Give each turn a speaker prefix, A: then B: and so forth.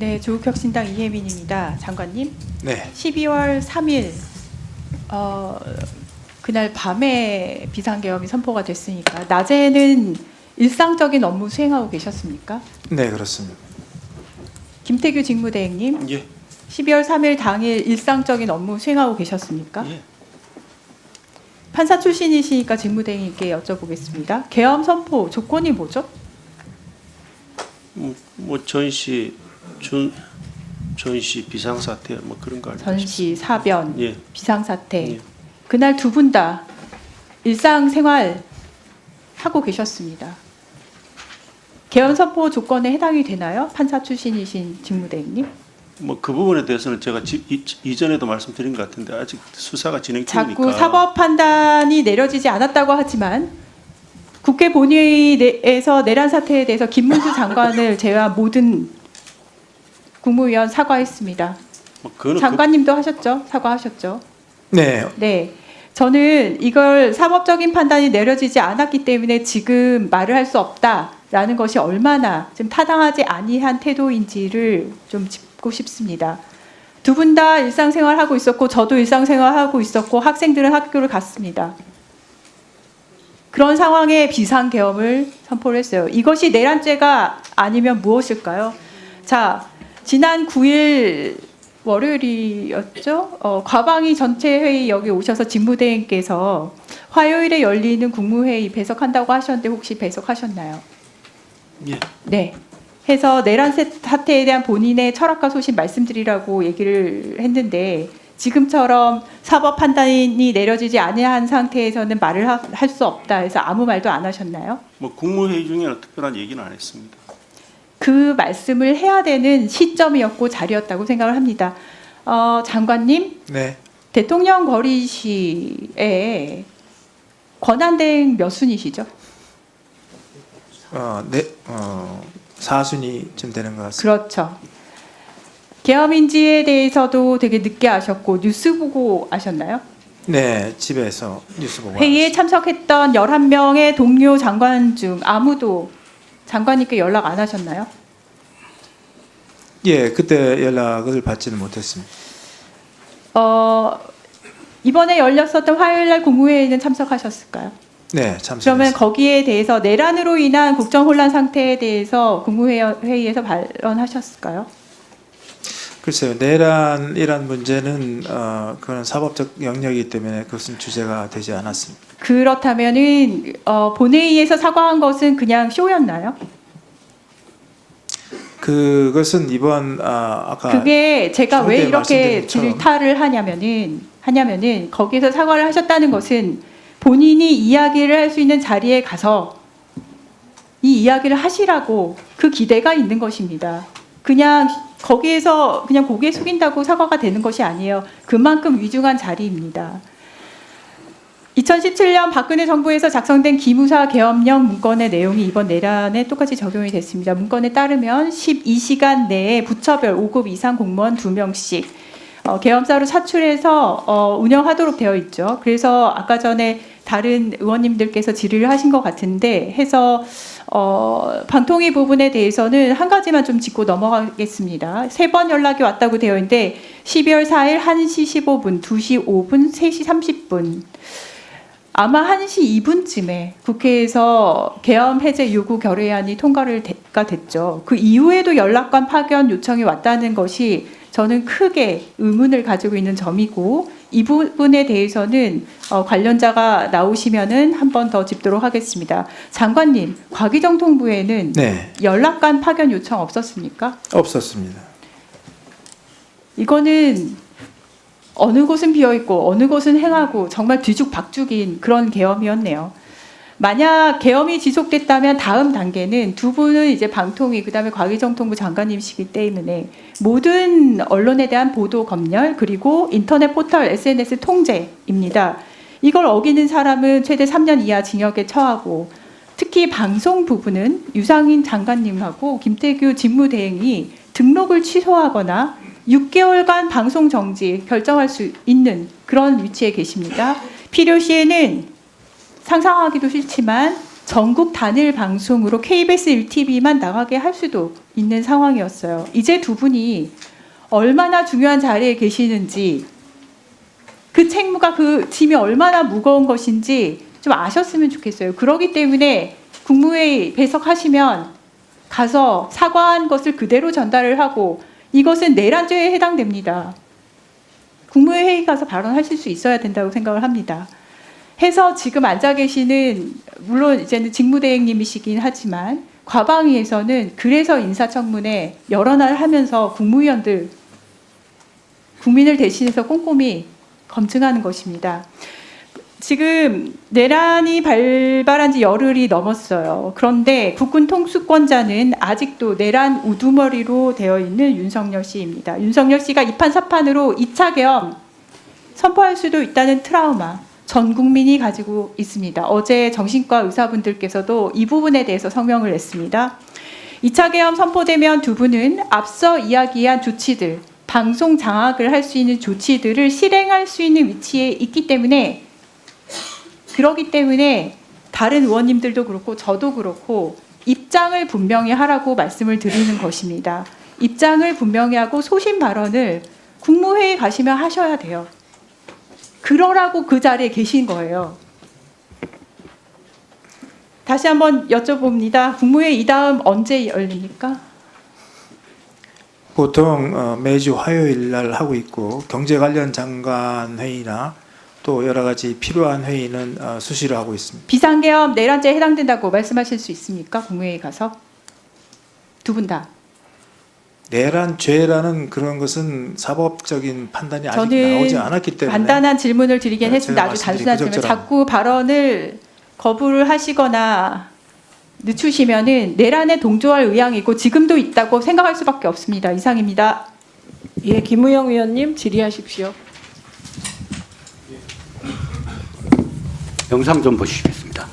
A: 네, 조국혁신당 이혜민입니다. 장관님.
B: 네.
A: 12월 3일 그날 밤에 비상계엄이 선포가 됐으니까 낮에는 일상적인 업무 수행하고 계셨습니까?
B: 네, 그렇습니다.
A: 김태규 직무대행님.
C: 예.
A: 12월 3일 당일 일상적인 업무 수행하고 계셨습니까?
C: 예.
A: 판사 출신이시니까 직무대행님께 여쭤보겠습니다. 계엄 선포 조건이 뭐죠?
C: 뭐 전시 비상사태 뭐 그런 거 아니겠습니까?
A: 전시, 사변,
C: 예.
A: 비상사태.
C: 예.
A: 그날 두 분 다 일상생활 하고 계셨습니다. 계엄 선포 조건에 해당이 되나요? 판사 출신이신 직무대행님.
C: 뭐 그 부분에 대해서는 제가 이전에도 말씀드린 것 같은데 아직 수사가 진행 중이니까.
A: 자꾸 사법 판단이 내려지지 않았다고 하지만 국회 본회의에서 내란 사태에 대해서 김문수 장관을 제외한 모든 국무위원 사과했습니다.
C: 뭐 그거는
A: 장관님도 하셨죠? 사과하셨죠?
B: 네.
A: 네. 저는 이걸 사법적인 판단이 내려지지 않았기 때문에 지금 말을 할 수 없다라는 것이 얼마나 좀 타당하지 아니한 태도인지를 좀 짚고 싶습니다. 두 분 다 일상생활 하고 있었고 저도 일상생활 하고 있었고 학생들은 학교를 갔습니다. 그런 상황에 비상계엄을 선포를 했어요. 이것이 내란죄가 아니면 무엇일까요? 자, 지난 9일 월요일이었죠? 과방위 전체회의 여기 오셔서 직무대행께서 화요일에 열리는 국무회의 배석한다고 하셨는데 혹시 배석하셨나요?
C: 예.
A: 네. 해서 내란 사태에 대한 본인의 철학과 소신 말씀드리라고 얘기를 했는데 지금처럼 사법 판단이 내려지지 않은 상태에서는 말을 할 수 없다 해서 아무 말도 안 하셨나요?
C: 뭐 국무회의 중에는 특별한 얘기는 안 했습니다.
A: 그 말씀을 해야 되는 시점이었고 자리였다고 생각을 합니다. 장관님,
B: 네.
A: 대통령 거리시에 권한대행 몇 순이시죠?
B: 네. 4순위쯤 되는 것 같습니다.
A: 그렇죠. 계엄인지에 대해서도 되게 늦게 아셨고 뉴스 보고 아셨나요?
B: 네, 집에서 뉴스 보고
A: 회의에 참석했던 11명의 동료 장관 중 아무도 장관님께 연락 안 하셨나요?
B: 예, 그때 연락을 받지는 못했습니다.
A: 이번에 열렸었던 화요일날 국무회의는 참석하셨을까요?
B: 네,
A: 그러면
B: 참석했습니다.
A: 거기에 대해서 내란으로 인한 국정혼란 상태에 대해서 국무회의에서 발언하셨을까요?
B: 글쎄요, 내란이란 문제는 그런 사법적 영역이기 때문에 그것은 주제가 되지 않았습니다.
A: 그렇다면은 본회의에서 사과한 것은 그냥 쇼였나요?
B: 그것은 이번 아까
A: 그게 제가 왜
B: 초대
A: 이렇게
B: 말씀드린 것처럼
A: 질타를 하냐면은 거기서 사과를 하셨다는 것은 본인이 이야기를 할 수 있는 자리에 가서 이 이야기를 하시라고 그 기대가 있는 것입니다. 그냥 거기에서 그냥 고개 숙인다고 사과가 되는 것이 아니에요. 그만큼 위중한 자리입니다. 2017년 박근혜 정부에서 작성된 기무사 계엄령 문건의 내용이 이번 내란에 똑같이 적용이 됐습니다. 문건에 따르면 12시간 내에 부처별 5급 이상 공무원 2명씩 계엄사로 사출해서 운영하도록 되어 있죠. 그래서 아까 전에 다른 의원님들께서 질의를 하신 것 같은데 해서 방통위 부분에 대해서는 한 가지만 좀 짚고 넘어가겠습니다. 3번 연락이 왔다고 되어 있는데 12월 4일 1시 15분, 2시 5분, 3시 30분 아마 1시 2분쯤에 국회에서 계엄 해제 요구 결의안이 통과가 됐죠. 그 이후에도 연락관 파견 요청이 왔다는 것이 저는 크게 의문을 가지고 있는 점이고 이 부분에 대해서는 관련자가 나오시면은 한 번 더 짚도록 하겠습니다. 장관님, 과기정통부에는
B: 네,
A: 연락관 파견 요청 없었습니까?
B: 없었습니다.
A: 이거는 어느 곳은 비어 있고 어느 곳은 행하고 정말 뒤죽박죽인 그런 계엄이었네요. 만약 계엄이 지속됐다면 다음 단계는 두 분은 이제 방통위 그다음에 과기정통부 장관님이시기 때문에 모든 언론에 대한 보도 검열 그리고 인터넷 포털 SNS 통제입니다. 이걸 어기는 사람은 최대 3년 이하 징역에 처하고 특히 방송 부분은 유상인 장관님하고 김태규 직무대행이 등록을 취소하거나 6개월간 방송 정지 결정할 수 있는 그런 위치에 계십니다. 필요시에는 상상하기도 싫지만 전국 단일 방송으로 KBS 1TV만 나가게 할 수도 있는 상황이었어요. 이제 두 분이 얼마나 중요한 자리에 계시는지, 그 책무가, 그 짐이 얼마나 무거운 것인지 좀 아셨으면 좋겠어요. 그렇기 때문에 국무회의 배석하시면 가서 사과한 것을 그대로 전달을 하고, 이것은 내란죄에 해당됩니다. 국무회의 가서 발언하실 수 있어야 된다고 생각을 합니다. 해서 지금 앉아 계시는, 물론 이제는 직무대행님이시긴 하지만 과방위에서는 그래서 인사청문회 여러 날 하면서 국무위원들, 국민을 대신해서 꼼꼼히 검증하는 것입니다. 지금 내란이 발발한 지 열흘이 넘었어요. 그런데 국군 통수권자는 아직도 내란 우두머리로 되어 있는 윤석열 씨입니다. 윤석열 씨가 2판 4판으로 2차 계엄 선포할 수도 있다는 트라우마 전 국민이 가지고 있습니다. 어제 정신과 의사분들께서도 이 부분에 대해서 성명을 냈습니다. 2차 계엄 선포되면 두 분은 앞서 이야기한 조치들, 방송 장악을 할 수 있는 조치들을 실행할 수 있는 위치에 있기 때문에, 그렇기 때문에 다른 의원님들도 그렇고 저도 그렇고 입장을 분명히 하라고 말씀을 드리는 것입니다. 입장을 분명히 하고 소신 발언을 국무회의 가시면 하셔야 돼요. 그러라고 그 자리에 계신 거예요. 다시 한번 여쭤봅니다. 국무회의 이 다음 언제 열립니까?
B: 보통 매주 화요일 날 하고 있고, 경제 관련 장관 회의나 또 여러 가지 필요한 회의는 수시로 하고 있습니다.
A: 비상계엄 내란죄에 해당된다고 말씀하실 수 있습니까? 국무회의 가서 두 분 다.
B: 내란죄라는 그런 것은 사법적인 판단이 아직
A: 저는
B: 나오지 않았기 때문에
A: 간단한 질문을 드리긴
B: 네,
A: 했습니다.
B: 제가
A: 아주
B: 말씀드린
A: 단순하지만
B: 그적절한.
A: 자꾸 발언을 거부를 하시거나 늦추시면은 내란에 동조할 의향이 있고 지금도 있다고 생각할 수밖에 없습니다. 이상입니다.
D: 예, 김우영 의원님 질의하십시오.
E: 영상 좀 보시겠습니다.